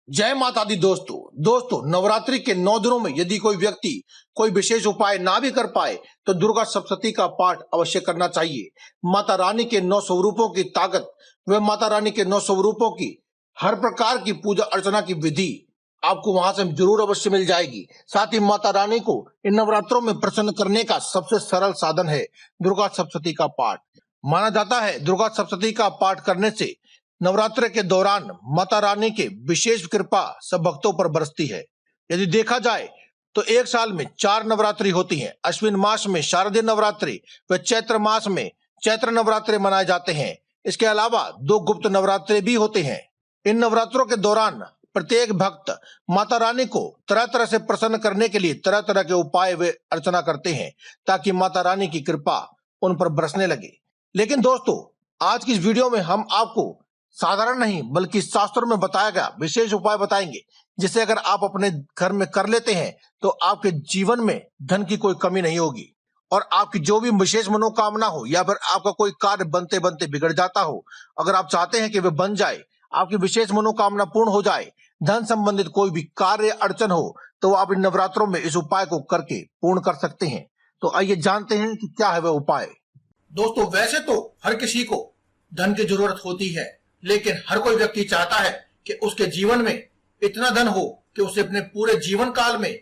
जय माता दी दोस्तों नवरात्रि के 9 दिनों में यदि कोई व्यक्ति कोई विशेष उपाय ना भी कर पाए तो दुर्गा सप्तशती का पाठ अवश्य करना चाहिए। माता रानी के 9 स्वरूपों की ताकत व माता रानी के 9 स्वरूपों की हर प्रकार की पूजा अर्चना की विधि आपको वहां से जरूर अवश्य मिल जाएगी। साथ ही माता रानी को इन नवरात्रों में प्रसन्न करने का सबसे सरल साधन है दुर्गा सप्तशती का पाठ। माना जाता है दुर्गा सप्तशती का पाठ करने से नवरात्र के दौरान माता रानी के विशेष कृपा सब भक्तों पर बरसती है। यदि देखा जाए तो एक साल में 4 नवरात्रि होती हैं। अश्विन मास में शारदीय नवरात्रि व चैत्र मास में चैत्र नवरात्रि मनाए जाते हैं। इसके अलावा 2 गुप्त नवरात्रि भी होते हैं। इन नवरात्रों के दौरान प्रत्येक भक्त माता रानी को तरह तरह से प्रसन्न करने के लिए तरह तरह के उपाय व अर्चना करते हैं ताकि माता रानी की कृपा उन पर बरसने लगे। लेकिन दोस्तों, आज की इस वीडियो में हम आपको साधारण नहीं बल्कि शास्त्रों में बताया गया विशेष उपाय बताएंगे, जिसे अगर आप अपने घर में कर लेते हैं तो आपके जीवन में धन की कोई कमी नहीं होगी और आपकी जो भी विशेष मनोकामना हो या फिर आपका कोई कार्य बनते बनते बिगड़ जाता हो, अगर आप चाहते हैं कि वह बन जाए, आपकी विशेष मनोकामना पूर्ण हो जाए, धन संबंधित कोई भी कार्य अड़चन हो, तो आप इन नवरात्रों में इस उपाय को करके पूर्ण कर सकते हैं। तो आइए जानते हैं कि क्या है वह उपाय। दोस्तों, वैसे तो हर किसी को धन की जरूरत होती है, लेकिन हर कोई व्यक्ति चाहता है कि उसके जीवन में इतना धन हो कि उसे अपने पूरे जीवन काल में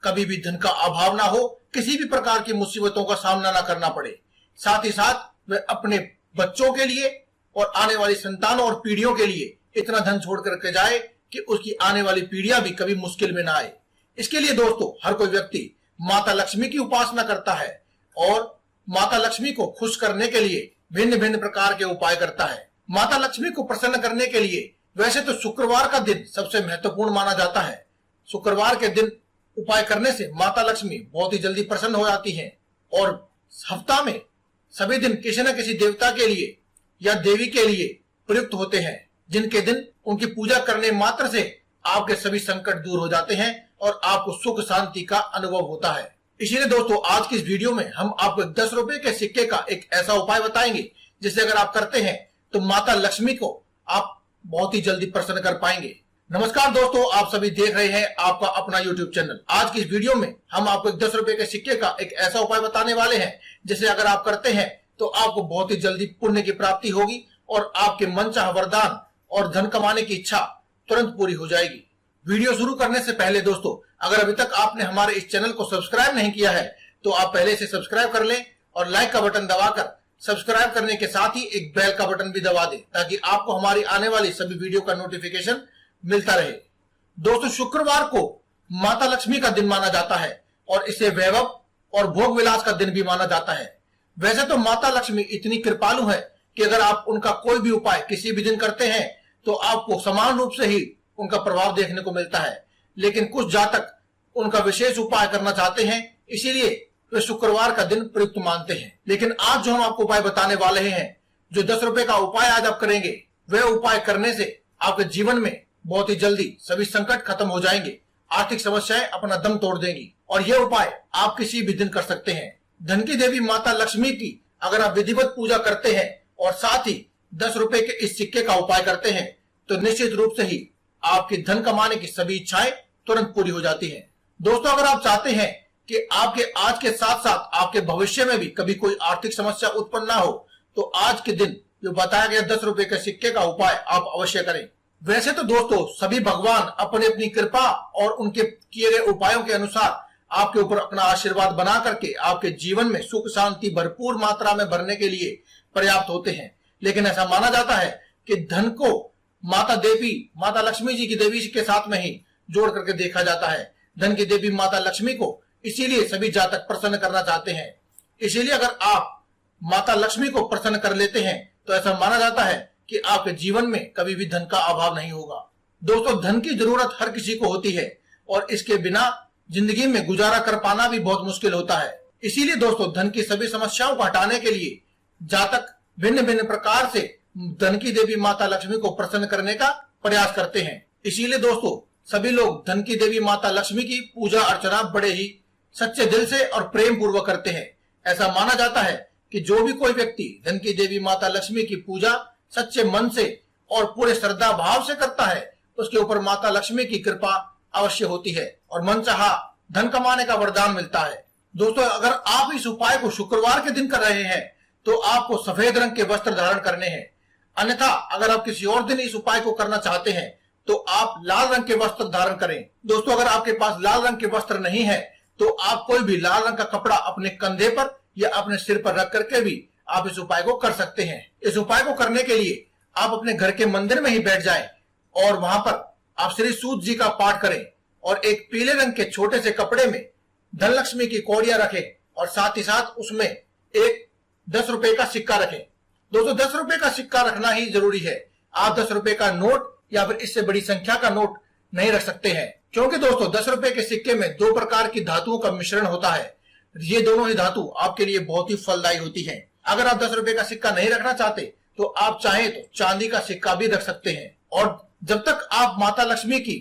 कभी भी धन का अभाव ना हो, किसी भी प्रकार की मुसीबतों का सामना ना करना पड़े। साथ ही साथ वह अपने बच्चों के लिए और आने वाली संतानों और पीढ़ियों के लिए इतना धन छोड़ करके जाए कि उसकी आने वाली पीढ़ियां भी कभी मुश्किल में ना आए। इसके लिए दोस्तों, हर कोई व्यक्ति माता लक्ष्मी की उपासना करता है और माता लक्ष्मी को खुश करने के लिए भिन्न भिन्न प्रकार के उपाय करता है। माता लक्ष्मी को प्रसन्न करने के लिए वैसे तो शुक्रवार का दिन सबसे महत्वपूर्ण माना जाता है। शुक्रवार के दिन उपाय करने से माता लक्ष्मी बहुत ही जल्दी प्रसन्न हो जाती हैं और हफ्ता में सभी दिन किसी न किसी देवता के लिए या देवी के लिए प्रयुक्त होते हैं, जिनके दिन उनकी पूजा करने मात्र से आपके सभी संकट दूर हो जाते हैं और आपको सुख शांति का अनुभव होता है। इसीलिए दोस्तों, आज की इस वीडियो में हम आपको 10 रुपए के सिक्के का एक ऐसा उपाय बताएंगे जिसे अगर आप करते हैं तो माता लक्ष्मी को आप बहुत ही जल्दी प्रसन्न कर पाएंगे। नमस्कार दोस्तों, आप सभी देख रहे हैं आपका अपना YouTube चैनल। आज की इस वीडियो में हम आपको 10 रुपए के सिक्के का एक ऐसा उपाय बताने वाले हैं जिसे अगर आप करते हैं तो आपको बहुत ही जल्दी पुण्य की प्राप्ति होगी और आपके मनचाहा वरदान और धन कमाने की इच्छा तुरंत पूरी हो जाएगी। वीडियो शुरू करने से पहले दोस्तों, अगर अभी तक आपने हमारे इस चैनल को सब्सक्राइब नहीं किया है तो आप पहले से सब्सक्राइब कर लें और लाइक का बटन दबाकर सब्सक्राइब करने के साथ ही एक बेल का बटन भी दबा दें ताकि आपको हमारी आने वाली सभी वीडियो का नोटिफिकेशन मिलता रहे। दोस्तों, शुक्रवार को माता लक्ष्मी का दिन माना जाता है और इसे वैभव और भोग विलास का दिन भी माना जाता है। वैसे तो माता लक्ष्मी इतनी कृपालु है कि अगर आप उनका कोई भी उपाय किसी भी दिन करते हैं तो आपको समान रूप से ही उनका प्रभाव देखने को मिलता है, लेकिन कुछ जातक उनका विशेष उपाय करना चाहते हैं, इसीलिए वे शुक्रवार का दिन प्रयुक्त मानते हैं। लेकिन आज जो हम आपको उपाय बताने वाले हैं, जो 10 रुपए का उपाय आज आप करेंगे, वह उपाय करने से आपके जीवन में बहुत ही जल्दी सभी संकट खत्म हो जाएंगे, आर्थिक समस्याएं अपना दम तोड़ देंगी और यह उपाय आप किसी भी दिन कर सकते हैं। धन की देवी माता लक्ष्मी की अगर आप विधिवत पूजा करते हैं और साथ ही 10 रुपए के इस सिक्के का उपाय करते हैं तो निश्चित रूप से ही आपकी धन कमाने की सभी इच्छाएं तुरंत पूरी हो जाती है। दोस्तों, अगर आप चाहते हैं कि आपके आज के साथ साथ आपके भविष्य में भी कभी कोई आर्थिक समस्या उत्पन्न ना हो तो आज के दिन जो बताया गया 10 रुपए के सिक्के का उपाय आप अवश्य करें। वैसे तो दोस्तों, सभी भगवान अपनी अपनी कृपा और उनके किए गए उपायों के अनुसार आपके ऊपर अपना आशीर्वाद बना करके आपके जीवन में सुख शांति भरपूर मात्रा में भरने के लिए पर्याप्त होते हैं। लेकिन ऐसा माना जाता है कि धन को माता देवी माता लक्ष्मी जी की देवी के साथ में ही जोड़ करके देखा जाता है। धन की देवी माता लक्ष्मी को इसीलिए सभी जातक प्रसन्न करना चाहते हैं। इसीलिए अगर आप माता लक्ष्मी को प्रसन्न कर लेते हैं तो ऐसा माना जाता है कि आपके जीवन में कभी भी धन का अभाव नहीं होगा। दोस्तों, धन की जरूरत हर किसी को होती है और इसके बिना जिंदगी में गुजारा कर पाना भी बहुत मुश्किल होता है। इसीलिए दोस्तों, धन की सभी समस्याओं को हटाने के लिए जातक भिन्न भिन्न प्रकार से धन की देवी माता लक्ष्मी को प्रसन्न करने का प्रयास करते हैं। इसीलिए दोस्तों, सभी लोग धन की देवी माता लक्ष्मी की पूजा अर्चना बड़े ही सच्चे दिल से और प्रेम पूर्वक करते हैं। ऐसा माना जाता है कि जो भी कोई व्यक्ति धन की देवी माता लक्ष्मी की पूजा सच्चे मन से और पूरे श्रद्धा भाव से करता है उसके ऊपर माता लक्ष्मी की कृपा अवश्य होती है और मनचाहा धन कमाने का वरदान मिलता है। दोस्तों, अगर आप इस उपाय को शुक्रवार के दिन कर रहे हैं तो आपको सफेद रंग के वस्त्र धारण करने हैं। अन्यथा अगर आप किसी और दिन इस उपाय को करना चाहते हैं तो आप लाल रंग के वस्त्र धारण करें। दोस्तों, अगर आपके पास लाल रंग के वस्त्र नहीं है तो आप कोई भी लाल रंग का कपड़ा अपने कंधे पर या अपने सिर पर रख करके भी आप इस उपाय को कर सकते हैं। इस उपाय को करने के लिए आप अपने घर के मंदिर में ही बैठ जाएं और वहां पर आप श्री सूत जी का पाठ करें और एक पीले रंग के छोटे से कपड़े में धनलक्ष्मी की कौड़ियां रखें और साथ ही साथ उसमें एक 10 रुपए का सिक्का रखें। दोस्तों, 10 रुपए का सिक्का रखना ही जरूरी है। आप 10 रुपए का नोट या फिर इससे बड़ी संख्या का नोट नहीं रख सकते हैं, क्योंकि दोस्तों 10 रुपए के सिक्के में 2 प्रकार की धातुओं का मिश्रण होता है। ये दोनों ही धातु आपके लिए बहुत ही फलदायी होती है। अगर आप 10 रुपए का सिक्का नहीं रखना चाहते तो आप चाहें तो चांदी का सिक्का भी रख सकते हैं। और जब तक आप माता लक्ष्मी की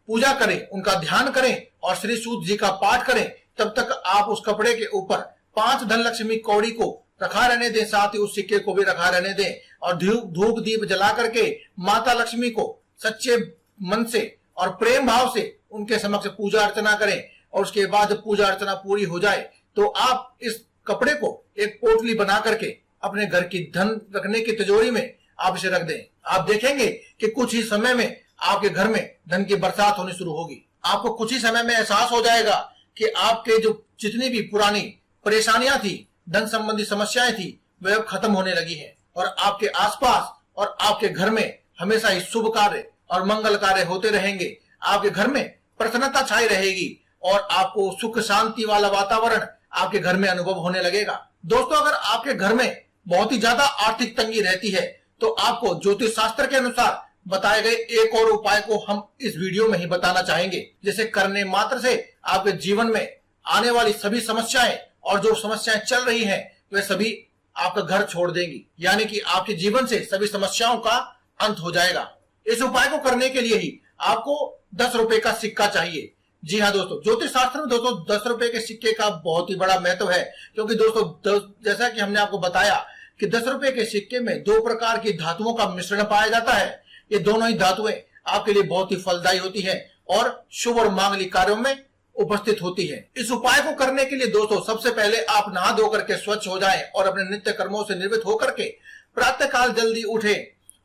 पूजा करें, उनका ध्यान करें और श्री सूत जी का पाठ करें, तब तक आप उस कपड़े के ऊपर 5 धनलक्ष्मी कौड़ी को रखा रहने दें, साथ ही उस सिक्के को भी रखा रहने दें और धूप दीप जला करके माता लक्ष्मी को सच्चे मन से और प्रेम भाव से उनके समक्ष पूजा अर्चना करें। और उसके बाद जब पूजा अर्चना पूरी हो जाए तो आप इस कपड़े को एक पोटली बना करके अपने घर की धन रखने की तिजोरी में आप इसे रख दें। आप देखेंगे कि कुछ ही समय में आपके घर में धन की बरसात होनी शुरू होगी। आपको कुछ ही समय में एहसास हो जाएगा कि आपके जो जितनी भी पुरानी परेशानियां थी, धन संबंधी समस्याएं थी, वे अब खत्म होने लगी हैं और आपके आसपास और आपके घर में हमेशा ही शुभ कार्य और मंगल कार्य होते रहेंगे। आपके घर में प्रसन्नता छाई रहेगी और आपको सुख शांति वाला वातावरण आपके घर में अनुभव होने लगेगा। दोस्तों, अगर आपके घर में बहुत ही ज्यादा आर्थिक तंगी रहती है तो आपको ज्योतिष शास्त्र के अनुसार बताए गए एक और उपाय को हम इस वीडियो में ही बताना चाहेंगे, जिसे करने मात्र से आपके जीवन में आने वाली सभी समस्याएं और जो समस्याएं चल रही हैं वे सभी आपका घर छोड़ देंगी, यानी कि आपके जीवन से सभी समस्याओं का अंत हो जाएगा। इस उपाय को करने के लिए ही आपको 10 रुपए का सिक्का चाहिए। जी हाँ दोस्तों, ज्योतिष शास्त्र में दोस्तों 10 रुपए के सिक्के का बहुत ही बड़ा महत्व है, क्योंकि दोस्तों जैसा कि हमने आपको बताया कि 10 रुपए के सिक्के में 2 प्रकार की धातुओं का मिश्रण पाया जाता है। ये दोनों ही धातुएं आपके लिए बहुत ही फलदायी होती है और शुभ और मांगलिक कार्यों में उपस्थित होती है। इस उपाय को करने के लिए दोस्तों सबसे पहले आप नहा धो करके स्वच्छ हो जाएं और अपने नित्य कर्मों से निवृत्त होकर के प्रातः काल जल्दी उठे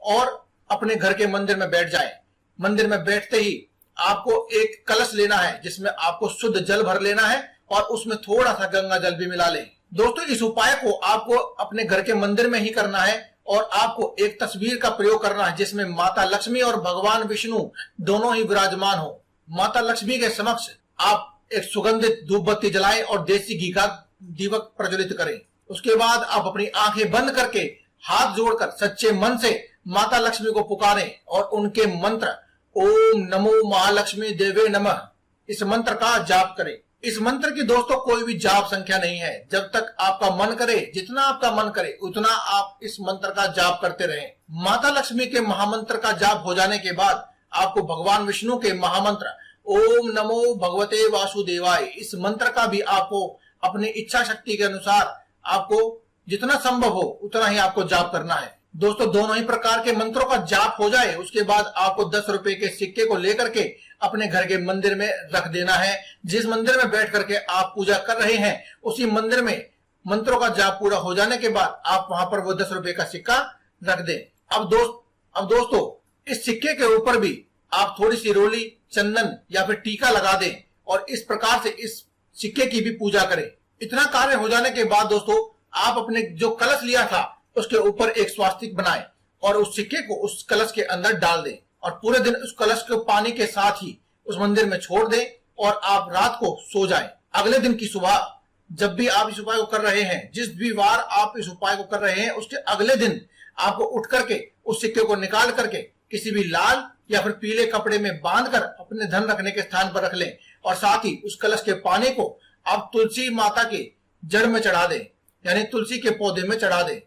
और अपने घर के मंदिर में बैठ जाएं। मंदिर में बैठते ही आपको एक कलश लेना है, जिसमें आपको शुद्ध जल भर लेना है और उसमें थोड़ा सा गंगा जल भी मिला लें। दोस्तों, इस उपाय को आपको अपने घर के मंदिर में ही करना है और आपको एक तस्वीर का प्रयोग करना है जिसमें माता लक्ष्मी और भगवान विष्णु दोनों ही विराजमान हो। माता लक्ष्मी के समक्ष आप एक सुगंधित धूप बत्ती जलाएं और देसी घी का दीपक प्रज्वलित करें। उसके बाद आप अपनी आंखें बंद करके हाथ जोड़कर सच्चे मन से माता लक्ष्मी को पुकारें और उनके मंत्र ओम नमो महालक्ष्मी देवे नमः इस मंत्र का जाप करें। इस मंत्र की दोस्तों कोई भी जाप संख्या नहीं है। जब तक आपका मन करे, जितना आपका मन करे उतना आप इस मंत्र का जाप करते रहें। माता लक्ष्मी के महामंत्र का जाप हो जाने के बाद आपको भगवान विष्णु के महामंत्र ओम नमो भगवते वासुदेवाय इस मंत्र का भी आपको अपनी इच्छा शक्ति के अनुसार आपको जितना संभव हो उतना ही आपको जाप करना है। दोस्तों, दोनों ही प्रकार के मंत्रों का जाप हो जाए उसके बाद आपको 10 रुपए के सिक्के को लेकर के अपने घर के मंदिर में रख देना है। जिस मंदिर में बैठ करके आप पूजा कर रहे हैं उसी मंदिर में मंत्रों का जाप पूरा हो जाने के बाद आप वहां पर वो 10 रुपए का सिक्का रख दें। अब दोस्तों इस सिक्के के ऊपर भी आप थोड़ी सी रोली, चंदन या फिर टीका लगा दें और इस प्रकार से इस सिक्के की भी पूजा करें। इतना कार्य हो जाने के बाद दोस्तों आप अपने जो कलश लिया था उसके ऊपर एक स्वास्तिक बनाएं और उस सिक्के को उस कलश के अंदर डाल दें और पूरे दिन उस कलश को पानी के साथ ही उस मंदिर में छोड़ दें और आप रात को सो जाएं। अगले दिन की सुबह जब भी आप इस उपाय को कर रहे हैं, जिस भी बार आप इस उपाय को कर रहे हैं उसके अगले दिन आपको उठ करके उस सिक्के को निकाल करके किसी भी लाल या फिर पीले कपड़े में बांधकर अपने धन रखने के स्थान पर रख लें और साथ ही उस कलश के पानी को आप तुलसी माता के जड़ में चढ़ा दें, यानी तुलसी के पौधे में चढ़ा दें।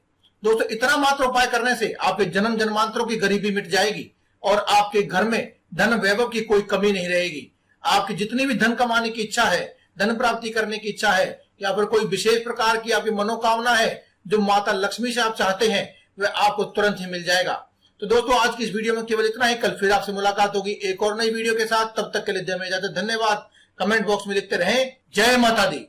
दोस्तों, इतना मात्र उपाय करने से आपके जन्म जन्मांतरों की गरीबी मिट जाएगी और आपके घर में धन वैभव की कोई कमी नहीं रहेगी। आपकी जितनी भी धन कमाने की इच्छा है, धन प्राप्ति करने की इच्छा है या फिर कोई विशेष प्रकार की आपकी मनोकामना है जो माता लक्ष्मी से आप चाहते हैं वह आपको तुरंत ही मिल जाएगा। तो दोस्तों आज की इस वीडियो में केवल इतना ही। कल फिर आपसे मुलाकात होगी एक और नई वीडियो के साथ। तब तक के लिए दे में इजाजत। धन्यवाद। कमेंट बॉक्स में लिखते रहें जय माता दी।